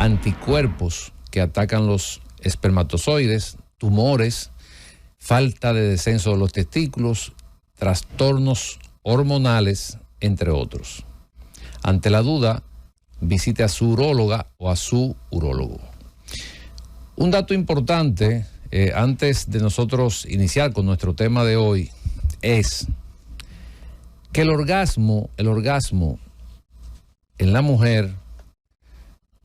anticuerpos que atacan los espermatozoides, tumores, falta de descenso de los testículos, trastornos hormonales, entre otros. Ante la duda, visite a su uróloga o a su urólogo. Un dato importante, antes de nosotros iniciar con nuestro tema de hoy, es que el orgasmo en la mujer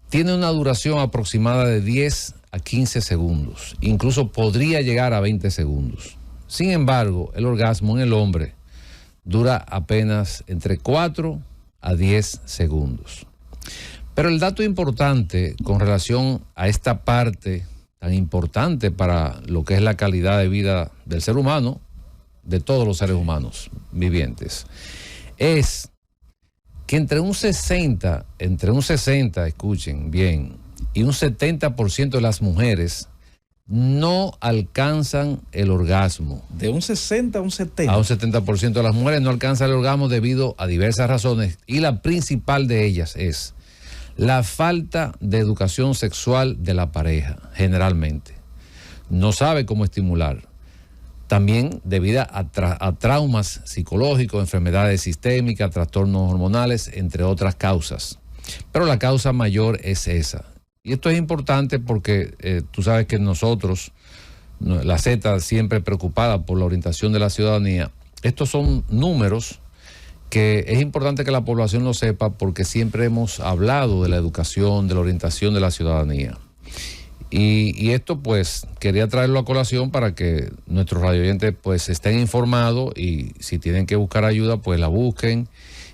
tiene una duración aproximada de 10 a 15 segundos. Incluso podría llegar a 20 segundos. Sin embargo, el orgasmo en el hombre dura apenas entre 4 a 10 segundos. Pero el dato importante con relación a esta parte tan importante para lo que es la calidad de vida del ser humano, de todos los seres humanos vivientes, es que entre un 60, escuchen bien, y un 70% de las mujeres no alcanzan el orgasmo. De un 60 a un 70. A un 70% de las mujeres no alcanzan el orgasmo debido a diversas razones, y la principal de ellas es la falta de educación sexual de la pareja, generalmente. No sabe cómo estimular. También debido a traumas psicológicos, enfermedades sistémicas, trastornos hormonales, entre otras causas. Pero la causa mayor es esa. Y esto es importante porque tú sabes que nosotros, la Z siempre preocupada por la orientación de la ciudadanía, estos son números que es importante que la población lo sepa porque siempre hemos hablado de la educación, de la orientación de la ciudadanía. Y esto pues quería traerlo a colación para que nuestros radioyentes pues estén informados y si tienen que buscar ayuda pues la busquen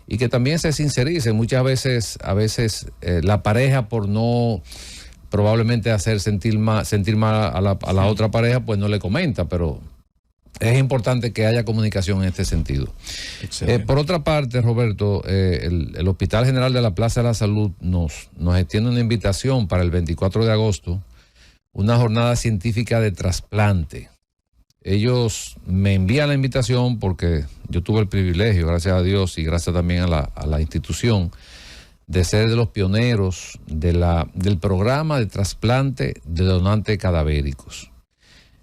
y que también se sincericen. Muchas veces, la pareja por no probablemente hacer sentir mal a la otra pareja pues no le comenta, pero es importante que haya comunicación en este sentido. Por otra parte, Roberto, el Hospital General de la Plaza de la Salud nos extiende una invitación para el 24 de agosto, una jornada científica de trasplante. Ellos me envían la invitación porque yo tuve el privilegio, gracias a Dios y gracias también a la institución, de ser de los pioneros del programa de trasplante de donantes cadavéricos.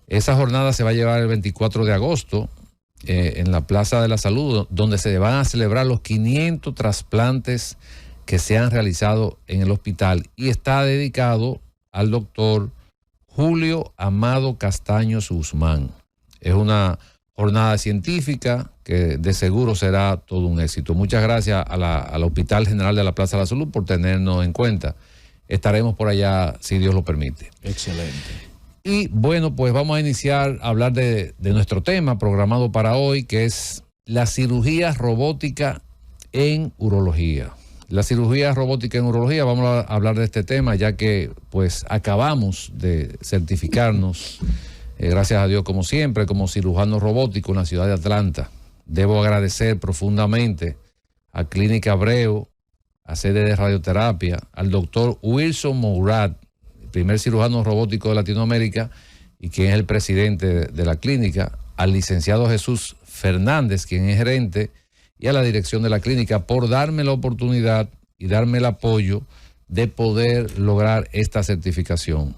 Esa jornada se va a llevar el 24 de agosto en la Plaza de la Salud, donde se van a celebrar los 500 trasplantes que se han realizado en el hospital y está dedicado al doctor Julio Amado Castaños Guzmán. Es una jornada científica que de seguro será todo un éxito. Muchas gracias al Hospital General de la Plaza de la Salud por tenernos en cuenta. Estaremos por allá si Dios lo permite. Excelente. Y bueno, pues vamos a iniciar a hablar de nuestro tema programado para hoy, que es la cirugía robótica en urología. La cirugía robótica en urología, vamos a hablar de este tema ya que pues acabamos de certificarnos, gracias a Dios como siempre, como cirujano robótico en la ciudad de Atlanta. Debo agradecer profundamente a Clínica Abreu, a sede de radioterapia, al doctor Wilson Mourad, primer cirujano robótico de Latinoamérica y quien es el presidente de la clínica, al licenciado Jesús Fernández, quien es gerente, y a la dirección de la clínica por darme la oportunidad y darme el apoyo de poder lograr esta certificación.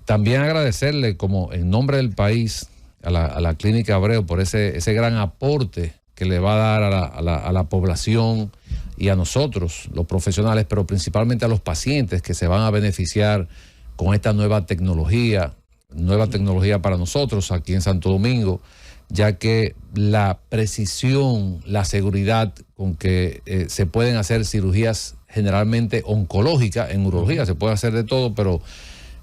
También agradecerle como en nombre del país a la Clínica Abreu por ese gran aporte que le va a dar a la población y a nosotros, los profesionales, pero principalmente a los pacientes que se van a beneficiar con esta nueva tecnología para nosotros aquí en Santo Domingo, ya que la precisión, la seguridad con que se pueden hacer cirugías generalmente oncológicas, en urología se puede hacer de todo, pero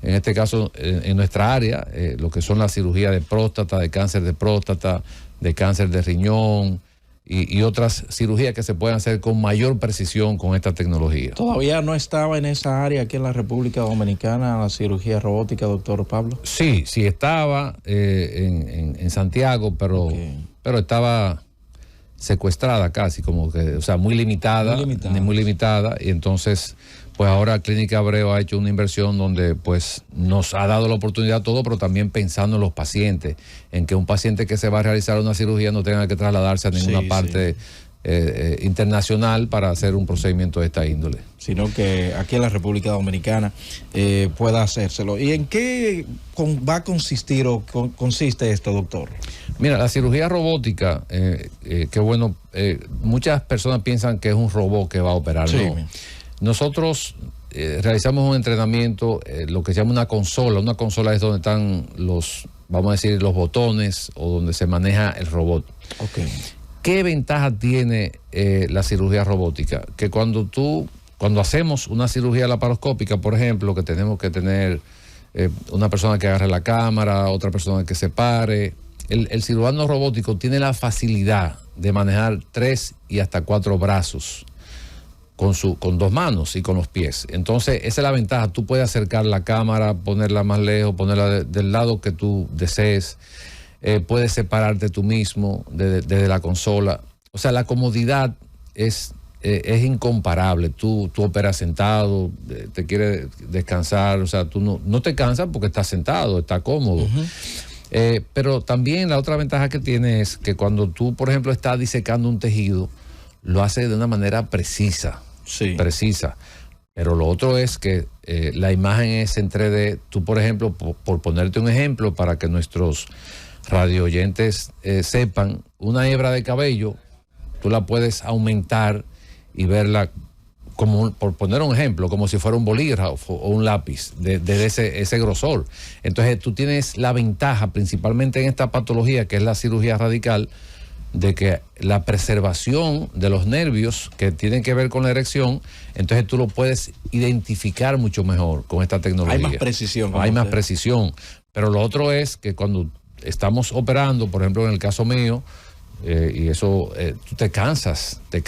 en este caso en nuestra área, lo que son las cirugías de próstata, de cáncer de próstata, de cáncer de riñón y otras cirugías que se pueden hacer con mayor precisión con esta tecnología. ¿Todavía no estaba en esa área aquí en la República Dominicana la cirugía robótica, doctor Pablo? Sí estaba en Santiago, pero estaba secuestrada casi, como que, o sea, muy limitada, y entonces pues ahora Clínica Abreu ha hecho una inversión donde pues nos ha dado la oportunidad todo, pero también pensando en los pacientes, en que un paciente que se va a realizar una cirugía no tenga que trasladarse a ninguna parte internacional para hacer un procedimiento de esta índole. Sino que aquí en la República Dominicana pueda hacérselo. ¿Y en qué va a consistir o consiste esto, doctor? Mira, la cirugía robótica, qué bueno, muchas personas piensan que es un robot que va a operar. Sí. No. Nosotros realizamos un entrenamiento, lo que se llama una consola. Una consola es donde están vamos a decir, los botones o donde se maneja el robot. Okay. ¿Qué ventaja tiene la cirugía robótica? Que cuando hacemos una cirugía laparoscópica, por ejemplo, que tenemos que tener una persona que agarre la cámara, otra persona que se pare, el cirujano robótico tiene la facilidad de manejar 3 y hasta 4 brazos con 2 manos y con los pies. Entonces, esa es la ventaja. Tú puedes acercar la cámara, ponerla más lejos, ponerla del lado que tú desees. Puedes separarte tú mismo desde la consola. O sea, la comodidad es incomparable. Tú operas sentado, te quieres descansar, o sea, tú no te cansas porque estás sentado, estás cómodo. Pero también la otra ventaja que tiene es que cuando tú, por ejemplo, estás disecando un tejido, lo hace de una manera precisa. Sí. Precisa. Pero lo otro es que la imagen es en 3D. Tú, por ejemplo, por ponerte un ejemplo para que nuestros radio oyentes sepan, una hebra de cabello, tú la puedes aumentar y verla como, por poner un ejemplo, como si fuera un bolígrafo o un lápiz de ese grosor. Entonces tú tienes la ventaja, principalmente en esta patología que es la cirugía radical, de que la preservación de los nervios que tienen que ver con la erección, entonces tú lo puedes identificar mucho mejor con esta tecnología. Hay más precisión. Hay más precisión. Pero lo otro es que cuando estamos operando, por ejemplo en el caso mío, y eso, tú te cansas. Sí.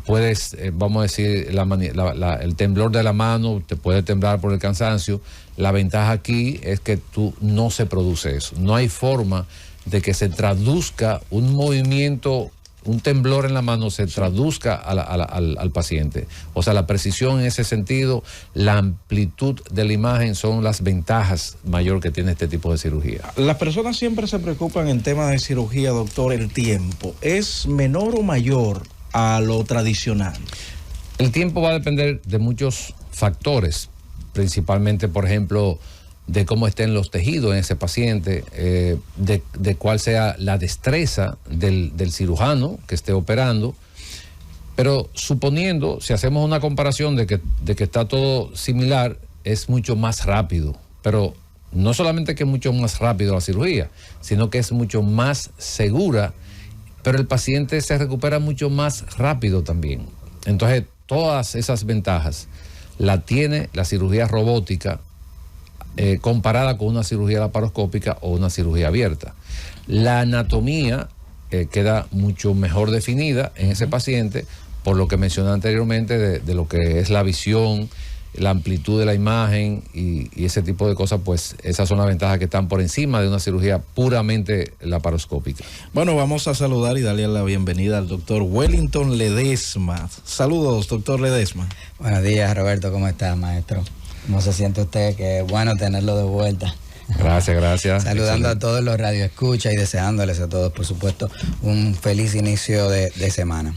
Puedes, vamos a decir, el temblor de la mano, te puede temblar por el cansancio. La ventaja aquí es que no se produce eso. No hay forma de que se traduzca un movimiento, un temblor en la mano, se traduzca al paciente. O sea, la precisión en ese sentido, la amplitud de la imagen son las ventajas mayor que tiene este tipo de cirugía. Las personas siempre se preocupan en temas de cirugía, doctor, el tiempo. ¿Es menor o mayor a lo tradicional? El tiempo va a depender de muchos factores, principalmente, por ejemplo, de cómo estén los tejidos en ese paciente, de cuál sea la destreza del cirujano que esté operando. Pero suponiendo, si hacemos una comparación de que está todo similar, es mucho más rápido. Pero no solamente que es mucho más rápido la cirugía, sino que es mucho más segura, pero el paciente se recupera mucho más rápido también. Entonces, todas esas ventajas la tiene la cirugía robótica, comparada con una cirugía laparoscópica o una cirugía abierta. La anatomía queda mucho mejor definida en ese paciente, por lo que mencioné anteriormente de lo que es la visión, la amplitud de la imagen y ese tipo de cosas. Pues esas son las ventajas que están por encima de una cirugía puramente laparoscópica. Bueno, vamos a saludar y darle la bienvenida al doctor Wellington Ledesma. Saludos, doctor Ledesma. Buenos días, Roberto, ¿cómo está, maestro? ¿Cómo se siente usted? Qué bueno tenerlo de vuelta. Gracias. Saludando a todos los radioescuchas y deseándoles a todos, por supuesto, un feliz inicio de semana.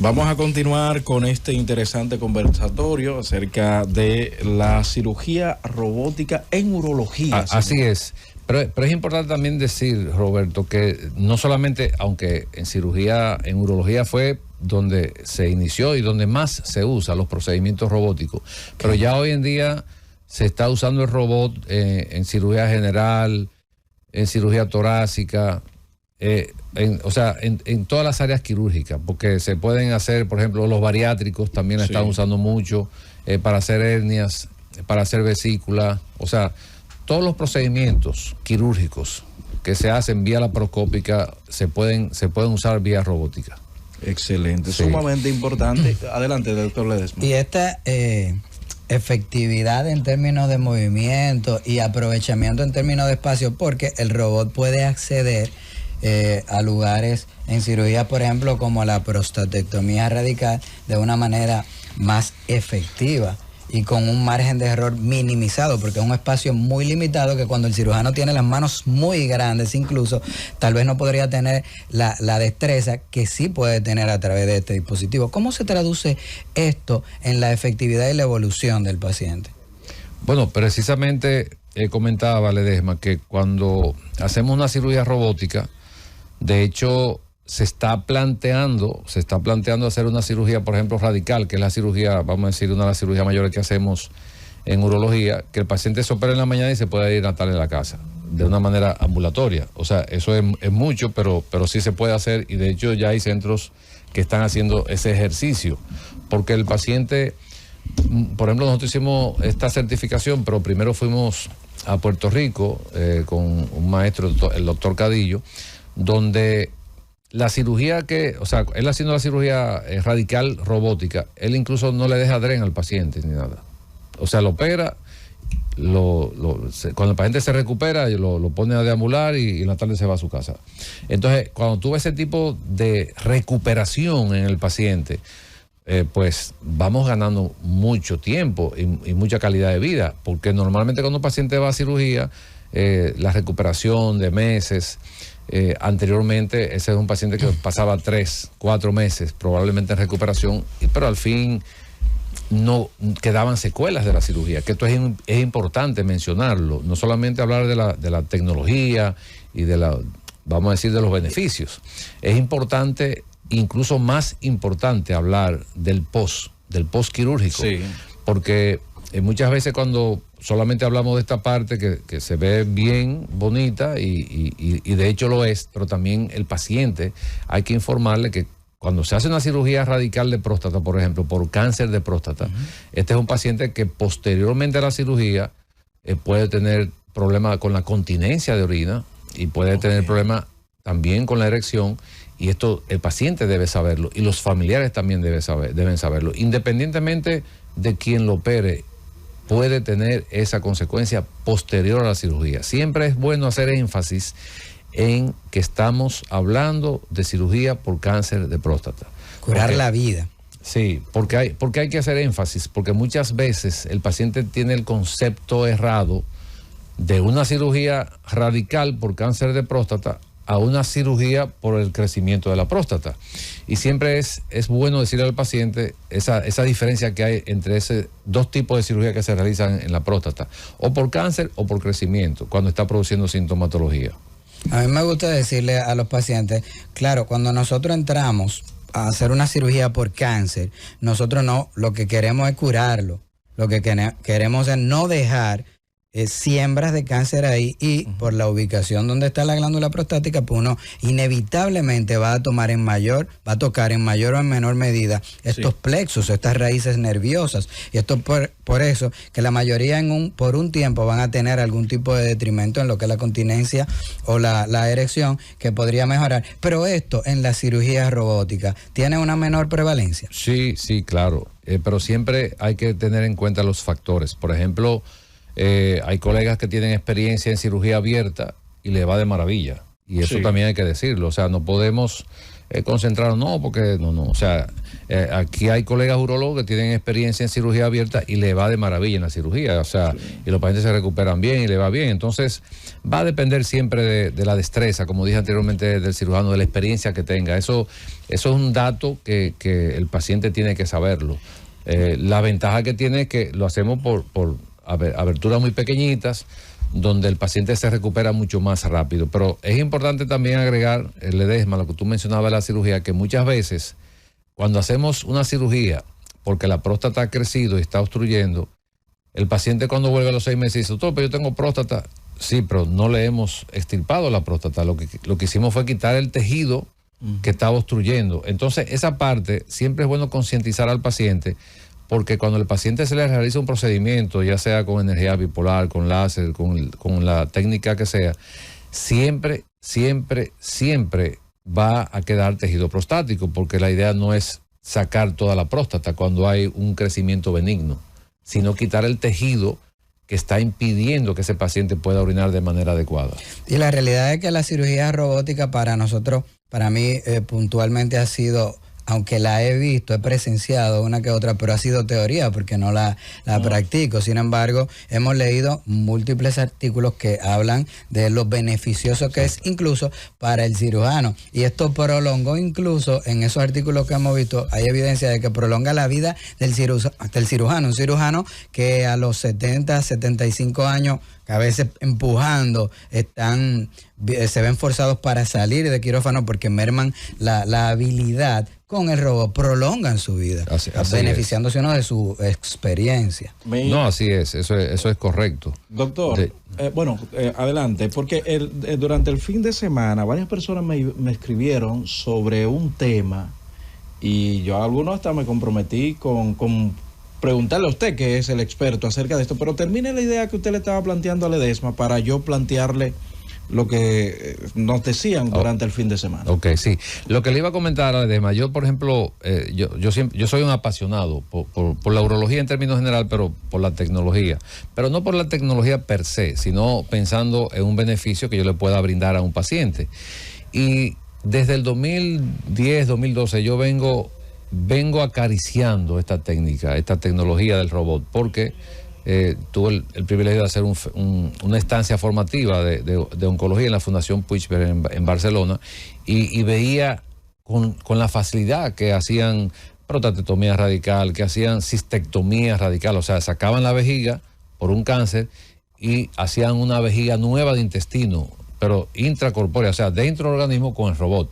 Vamos a continuar con este interesante conversatorio acerca de la cirugía robótica en urología. Así es. Pero es importante también decir, Roberto, que no solamente, aunque en urología fue donde se inició y donde más se usa los procedimientos robóticos, pero ya hoy en día se está usando el robot en cirugía general, en cirugía torácica, en todas las áreas quirúrgicas, porque se pueden hacer, por ejemplo, los bariátricos también la están usando mucho, para hacer hernias, para hacer vesícula, o sea, todos los procedimientos quirúrgicos que se hacen vía laparoscópica se pueden usar vía robótica. Excelente, sí. Sumamente importante. Adelante, doctor Ledesma. Y esta efectividad en términos de movimiento y aprovechamiento en términos de espacio, porque el robot puede acceder a lugares en cirugía, por ejemplo, como la prostatectomía radical, de una manera más efectiva. y con un margen de error minimizado, porque es un espacio muy limitado que cuando el cirujano tiene las manos muy grandes incluso, tal vez no podría tener la destreza que sí puede tener a través de este dispositivo. ¿Cómo se traduce esto en la efectividad y la evolución del paciente? Bueno, precisamente comentaba Ledesma que cuando hacemos una cirugía robótica, de hecho se está planteando hacer una cirugía, por ejemplo, radical, que es la cirugía, vamos a decir, una de las cirugías mayores que hacemos en urología, que el paciente se opera en la mañana y se puede ir a natal en la casa, de una manera ambulatoria. O sea, eso es mucho, pero sí se puede hacer, y de hecho ya hay centros que están haciendo ese ejercicio, porque el paciente, por ejemplo, nosotros hicimos esta certificación, pero primero fuimos a Puerto Rico con un maestro, el doctor Cadillo, donde la cirugía él haciendo la cirugía radical robótica, él incluso no le deja dren al paciente ni nada. O sea, lo opera, cuando el paciente se recupera, lo pone a deambular y en la tarde se va a su casa. Entonces, cuando tú ves ese tipo de recuperación en el paciente, pues vamos ganando mucho tiempo y mucha calidad de vida, porque normalmente cuando un paciente va a cirugía, la recuperación de meses, anteriormente ese es un paciente que pasaba 3, 4 meses probablemente en recuperación, pero al fin no quedaban secuelas de la cirugía, que esto es importante mencionarlo, no solamente hablar de la tecnología y vamos a decir, de los beneficios. Es importante, incluso más importante, hablar del post quirúrgico, sí, porque muchas veces cuando solamente hablamos de esta parte que se ve bien bonita y de hecho lo es, pero también el paciente hay que informarle que cuando se hace una cirugía radical de próstata, por ejemplo, por cáncer de próstata, este es un paciente que posteriormente a la cirugía puede tener problemas con la continencia de orina y puede tener problemas también con la erección, y esto el paciente debe saberlo y los familiares también deben saberlo. Independientemente de quien lo opere, puede tener esa consecuencia posterior a la cirugía. Siempre es bueno hacer énfasis en que estamos hablando de cirugía por cáncer de próstata. Curar la vida. Sí, porque hay que hacer énfasis, porque muchas veces el paciente tiene el concepto errado de una cirugía radical por cáncer de próstata a una cirugía por el crecimiento de la próstata. Y siempre es bueno decirle al paciente esa diferencia que hay entre esos dos tipos de cirugía que se realizan en la próstata, o por cáncer o por crecimiento, cuando está produciendo sintomatología. A mí me gusta decirle a los pacientes, claro, cuando nosotros entramos a hacer una cirugía por cáncer, nosotros no, lo que queremos es curarlo, lo que queremos es no dejar siembras de cáncer ahí, y por la ubicación donde está la glándula prostática, pues uno inevitablemente va a tocar en mayor o en menor medida estos plexos, estas raíces nerviosas, y esto por eso que la mayoría por un tiempo van a tener algún tipo de detrimento en lo que es la continencia o la erección, que podría mejorar. Pero esto en la cirugía robótica tiene una menor prevalencia. Sí, claro, pero siempre hay que tener en cuenta los factores. Por ejemplo, hay colegas que tienen experiencia en cirugía abierta y le va de maravilla. Y eso también hay que decirlo. O sea, no podemos concentrarnos, o sea, aquí hay colegas urólogos que tienen experiencia en cirugía abierta y le va de maravilla en la cirugía. O sea, y los pacientes se recuperan bien y le va bien. Entonces, va a depender siempre de la destreza, como dije anteriormente, del cirujano, de la experiencia que tenga. Eso es un dato que el paciente tiene que saberlo. La ventaja que tiene es que lo hacemos por aberturas muy pequeñitas, donde el paciente se recupera mucho más rápido. Pero es importante también agregar, Ledesma, lo que tú mencionabas de la cirugía, que muchas veces cuando hacemos una cirugía porque la próstata ha crecido y está obstruyendo, el paciente cuando vuelve a los 6 meses dice, doctor, pero yo tengo próstata. Sí, pero no le hemos extirpado la próstata. Lo que hicimos fue quitar el tejido que estaba obstruyendo. Entonces, esa parte siempre es bueno concientizar al paciente, porque cuando el paciente se le realiza un procedimiento, ya sea con energía bipolar, con láser, con la técnica que sea, siempre va a quedar tejido prostático, porque la idea no es sacar toda la próstata cuando hay un crecimiento benigno, sino quitar el tejido que está impidiendo que ese paciente pueda orinar de manera adecuada. Y la realidad es que la cirugía robótica para nosotros, para mí puntualmente ha sido aunque la he visto, he presenciado una que otra, pero ha sido teoría porque no la practico. Sin embargo, hemos leído múltiples artículos que hablan de lo beneficioso que es incluso para el cirujano. Y esto prolongó incluso, en esos artículos que hemos visto, hay evidencia de que prolonga la vida del cirujano. Un cirujano que a los 70, 75 años, que a veces empujando, se ven forzados para salir de quirófano porque merman la habilidad. Con el robot prolongan su vida, así beneficiándose uno de su experiencia. No, así es, eso es correcto. Doctor, adelante, porque durante el fin de semana varias personas me escribieron sobre un tema y yo a algunos hasta me comprometí con preguntarle a usted, que es el experto acerca de esto, pero termine la idea que usted le estaba planteando a Ledesma para yo plantearle lo que nos decían durante el fin de semana. Ok, sí. Lo que le iba a comentar a Ledesma, yo por ejemplo, yo soy un apasionado por la urología en términos general, pero por la tecnología. Pero no por la tecnología per se, sino pensando en un beneficio que yo le pueda brindar a un paciente. Y desde el 2010, 2012, yo vengo acariciando esta técnica, esta tecnología del robot, porque tuve el privilegio de hacer una estancia formativa de oncología en la Fundación Puig en Barcelona y veía con la facilidad que hacían prostatectomía radical, que hacían cistectomía radical, o sea, sacaban la vejiga por un cáncer y hacían una vejiga nueva de intestino, pero intracorpórea, o sea, dentro del organismo con el robot.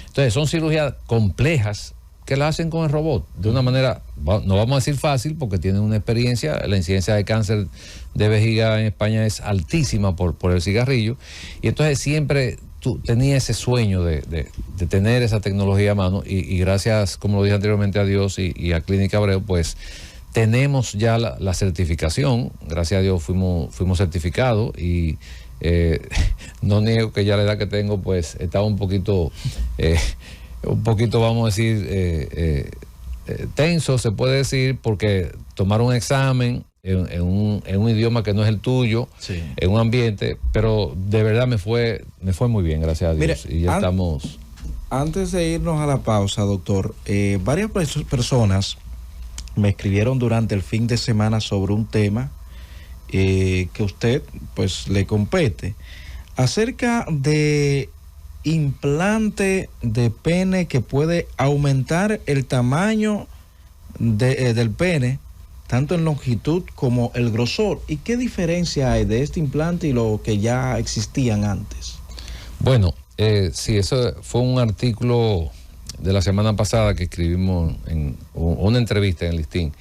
Entonces, son cirugías complejas que la hacen con el robot, de una manera, no vamos a decir fácil, porque tienen una experiencia. La incidencia de cáncer de vejiga en España es altísima por el cigarrillo, y entonces siempre tú tenías ese sueño de tener esa tecnología a mano, y gracias, como lo dije anteriormente, a Dios y a Clínica Abreu, pues tenemos ya la certificación. Gracias a Dios fuimos certificados, y no niego que ya la edad que tengo, pues estaba un poquito, vamos a decir, tenso, se puede decir, porque tomar un examen en un idioma que no es el tuyo, sí, en un ambiente, pero de verdad me fue muy bien, gracias a Dios. Mire, y ya estamos. Antes de irnos a la pausa, doctor, varias personas me escribieron durante el fin de semana sobre un tema que usted pues le compete, acerca de implante de pene que puede aumentar el tamaño del pene, tanto en longitud como el grosor. ¿Y qué diferencia hay de este implante y lo que ya existían antes? Bueno, sí, eso fue un artículo de la semana pasada que escribimos en una entrevista en el Listín.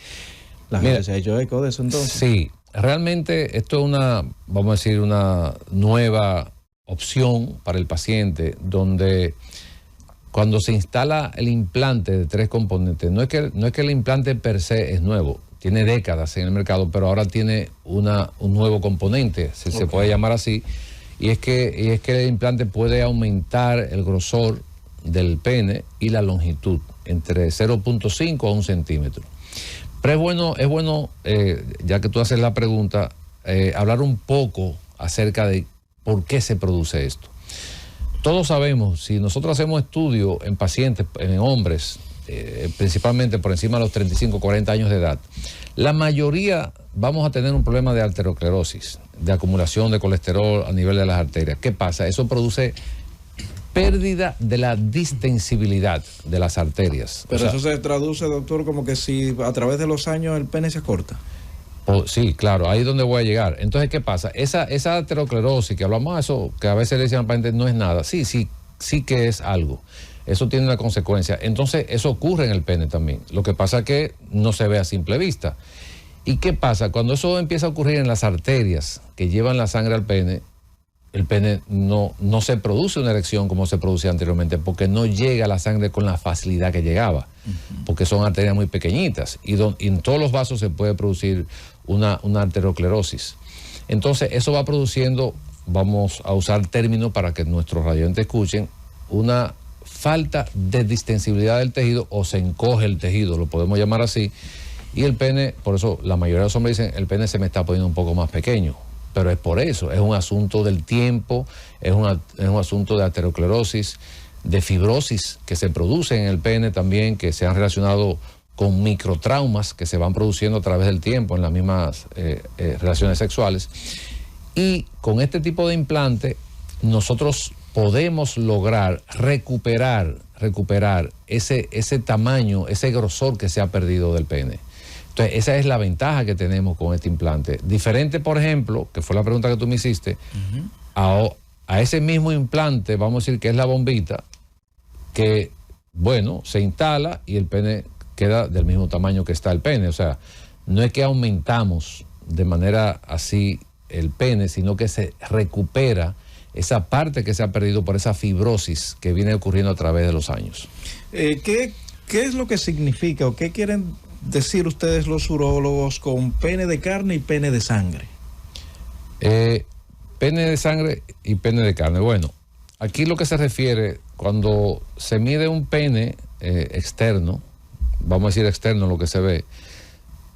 ¿La gente se ha hecho eco de eso entonces? Sí, realmente esto es vamos a decir, una nueva opción para el paciente, donde cuando se instala el implante de 3 componentes, no es que el implante per se es nuevo, tiene décadas en el mercado, pero ahora tiene un nuevo componente, se puede llamar así, y es que el implante puede aumentar el grosor del pene y la longitud entre 0.5 a 1 centímetro. Pero es bueno, ya que tú haces la pregunta, hablar un poco acerca de por qué se produce esto. Todos sabemos, si nosotros hacemos estudios en pacientes, en hombres, principalmente por encima de los 35, 40 años de edad, la mayoría vamos a tener un problema de arteriosclerosis, de acumulación de colesterol a nivel de las arterias. ¿Qué pasa? Eso produce pérdida de la distensibilidad de las arterias. Pero eso se traduce, doctor, como que si a través de los años el pene se acorta. Sí, claro, ahí es donde voy a llegar. Entonces, ¿qué pasa? Esa aterosclerosis que hablamos de eso, que a veces le dicen al paciente, no es nada. Sí que es algo. Eso tiene una consecuencia. Entonces, eso ocurre en el pene también. Lo que pasa es que no se ve a simple vista. ¿Y qué pasa? Cuando eso empieza a ocurrir en las arterias que llevan la sangre al pene, el pene no se produce una erección como se producía anteriormente, porque no llega la sangre con la facilidad que llegaba, porque son arterias muy pequeñitas, y en todos los vasos se puede producir una arteriosclerosis. Entonces, eso va produciendo, vamos a usar términos para que nuestros radioyentes escuchen, una falta de distensibilidad del tejido, o se encoge el tejido, lo podemos llamar así, y el pene, por eso la mayoría de los hombres dicen, el pene se me está poniendo un poco más pequeño. Pero es por eso, es un asunto del tiempo, es un asunto de aterosclerosis, de fibrosis que se producen en el pene también, que se han relacionado con microtraumas que se van produciendo a través del tiempo en las mismas relaciones sexuales. Y con este tipo de implante nosotros podemos lograr recuperar ese tamaño, ese grosor que se ha perdido del pene. Entonces, esa es la ventaja que tenemos con este implante. Diferente, por ejemplo, que fue la pregunta que tú me hiciste, a ese mismo implante, vamos a decir que es la bombita, que, bueno, se instala y el pene queda del mismo tamaño que está el pene. O sea, no es que aumentamos de manera así el pene, sino que se recupera esa parte que se ha perdido por esa fibrosis que viene ocurriendo a través de los años. ¿Qué es lo que significa o qué quieren decir ustedes los urólogos con pene de carne y pene de sangre? Pene de sangre y pene de carne. Bueno, aquí lo que se refiere cuando se mide un pene externo, vamos a decir externo lo que se ve,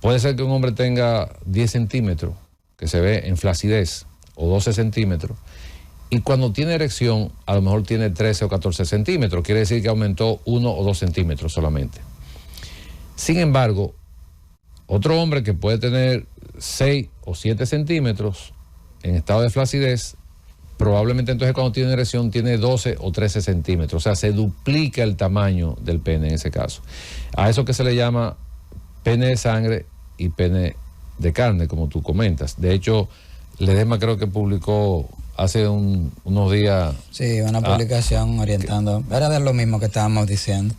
puede ser que un hombre tenga 10 centímetros, que se ve en flacidez, o 12 centímetros, y cuando tiene erección a lo mejor tiene 13 o 14 centímetros, quiere decir que aumentó 1 o 2 centímetros solamente. Sin embargo, otro hombre que puede tener 6 o 7 centímetros en estado de flacidez, probablemente entonces cuando tiene erección tiene 12 o 13 centímetros, o sea, se duplica el tamaño del pene en ese caso. A eso que se le llama pene de sangre y pene de carne, como tú comentas. De hecho, Ledesma creo que publicó hace unos días... Sí, una publicación orientando, era de lo mismo que estábamos diciendo.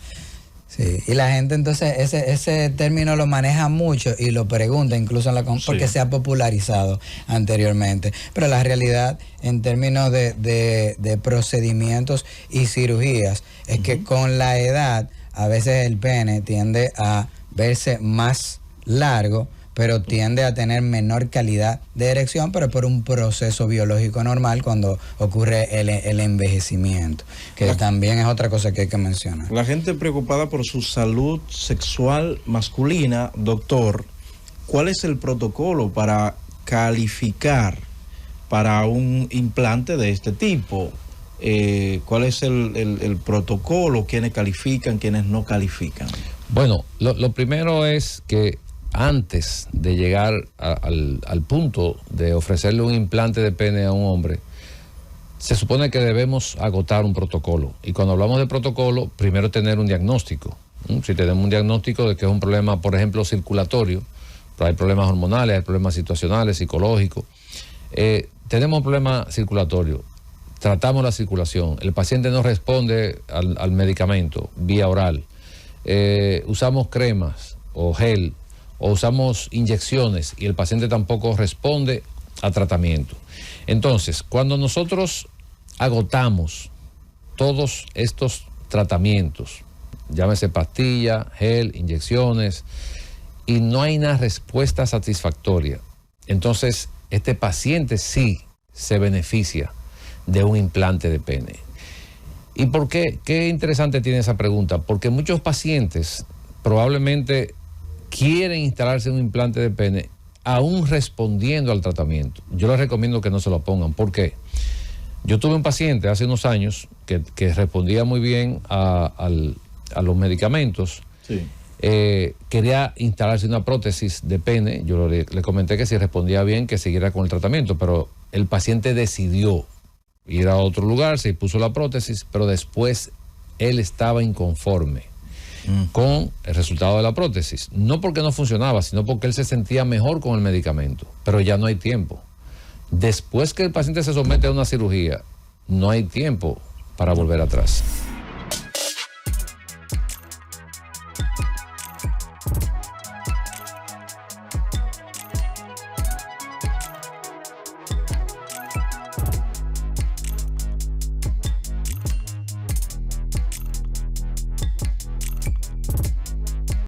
Sí, y la gente entonces ese término lo maneja mucho y lo pregunta incluso en la porque se ha popularizado anteriormente. Pero la realidad en términos de procedimientos y cirugías es que con la edad a veces el pene tiende a verse más largo, pero tiende a tener menor calidad de erección, pero por un proceso biológico normal cuando ocurre el envejecimiento, que también es otra cosa que hay que mencionar. La gente preocupada por su salud sexual masculina, doctor, ¿cuál es el protocolo para calificar para un implante de este tipo? ¿Cuál es el protocolo? ¿Quiénes califican, quiénes no califican? Bueno, lo primero es que antes de llegar al punto de ofrecerle un implante de pene a un hombre, se supone que debemos agotar un protocolo. Y cuando hablamos de protocolo, primero tener un diagnóstico. Si tenemos un diagnóstico de que es un problema, por ejemplo, circulatorio, pero hay problemas hormonales, hay problemas situacionales, psicológicos. Tenemos un problema circulatorio, tratamos la circulación, el paciente no responde al medicamento vía oral, usamos cremas o gel, o usamos inyecciones y el paciente tampoco responde a tratamiento. Entonces, cuando nosotros agotamos todos estos tratamientos, llámese pastilla, gel, inyecciones, y no hay una respuesta satisfactoria, entonces este paciente sí se beneficia de un implante de pene. ¿Y por qué? Qué interesante tiene esa pregunta, porque muchos pacientes probablemente quieren instalarse un implante de pene aún respondiendo al tratamiento. Yo les recomiendo que no se lo pongan. ¿Por qué? Yo tuve un paciente hace unos años que respondía muy bien a los medicamentos. Sí. Quería instalarse una prótesis de pene. Yo le comenté que si respondía bien que siguiera con el tratamiento, pero el paciente decidió ir a otro lugar, se puso la prótesis, pero después él estaba inconforme con el resultado de la prótesis. No porque no funcionaba, sino porque él se sentía mejor con el medicamento, pero ya no hay tiempo. Después que el paciente se somete a una cirugía, no hay tiempo para volver atrás.